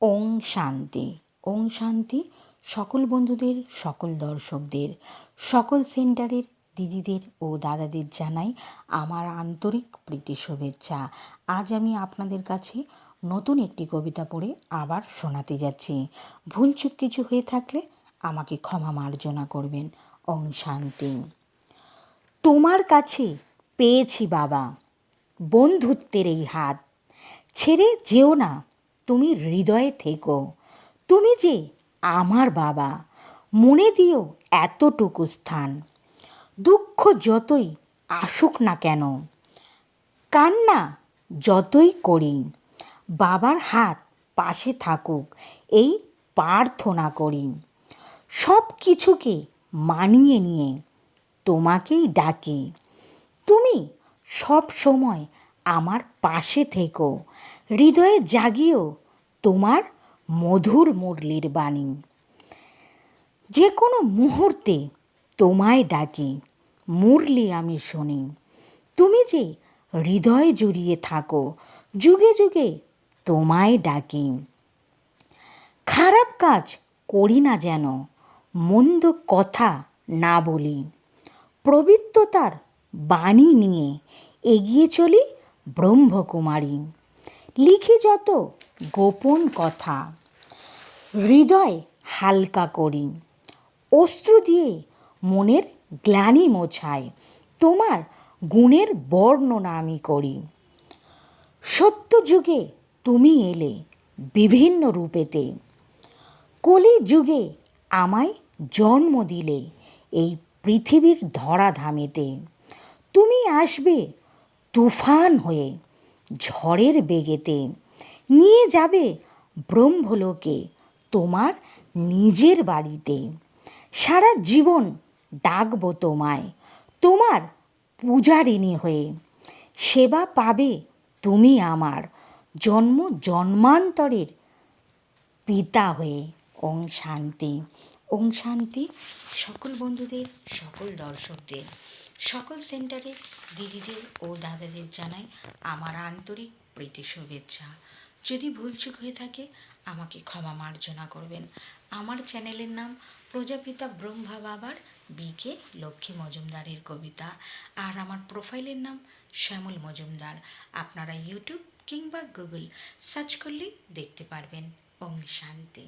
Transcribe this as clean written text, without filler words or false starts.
ওং শান্তি। ওং শান্তি সকল বন্ধুদের, সকল দর্শকদের, সকল সেন্টারের দিদিদের ও দাদাদের জানাই আমার আন্তরিক প্রীতি শুভেচ্ছা। আজ আমি আপনাদের কাছে নতুন একটি কবিতা পড়ে আবার শোনাতে যাচ্ছি। ভুলচুক কিছু হয়ে থাকলে আমাকে ক্ষমা মার্জনা করবেন। ওং শান্তি। তোমার কাছে পেয়েছি বাবা বন্ধুত্বের এই হাত, ছেড়ে যেও না তুমি হৃদয়ে থেকো। তুমি যে আমার বাবা, মনে দিও এতটুকু স্থান। দুঃখ যতই আসুক না কেন, কান্না যতই করি, বাবার হাত পাশে থাকুক এই প্রার্থনা করি। সব কিছুকে মানিয়ে নিয়ে তোমাকেই ডাকি, তুমি সব সময় আমার পাশে থেকো। হৃদয়ে জাগিও তোমার মধুর মুরলির বাণী। যে কোনো মুহূর্তে তোমায় ডাকি, মুরলি আমি শুনি। তুমি যে হৃদয়ে জড়িয়ে থাকো, যুগে যুগে তোমায় ডাকি। খারাপ কাজ করি না যেন, মন্দ কথা না বলি। পবিত্রতার বাণী নিয়ে এগিয়ে চলি ব্রহ্মকুমারী। লিখি যত গোপন কথা, হৃদয় হালকা করি। অশ্রু দিয়ে মনের গ্লানি মোছাই, তোমার গুণের বর্ণনা আমি করি। সত্য যুগে তুমি এলে বিভিন্ন রূপেতে, কলি যুগে আমায় জন্ম দিলে এই পৃথিবীর ধরাধামেতে। তুমি আসবে তুফান হয়ে ঝড়ের বেগেতে, নিয়ে যাবে ব্রহ্মলোকে তোমার নিজের বাড়িতে। সারা জীবন ডাকবো তোমায় তোমার পূজারিণী হয়ে। সেবা পাবে তুমি আমার জন্ম জন্মান্তরের পিতা হয়ে। ওং শান্তি। ওং শান্তি সকল বন্ধুদের, সকল দর্শকদের, সকল সেন্টারের দিদিদের ও দাদাদের জানাই আমার আন্তরিক প্রীতি শুভেচ্ছা। যদি ভুলচুক হয়ে থাকে আমাকে ক্ষমা মার্জনা করবেন। আমার চ্যানেলের নাম প্রজাপিতা ব্রহ্মা বাবার বিকে লক্ষ্মী মজুমদারের কবিতা, আর আমার প্রোফাইলের নাম শ্যামল মজুমদার। আপনারা ইউটিউব কিংবা গুগল সার্চ করলেই দেখতে পারবেন। ওং শান্তি।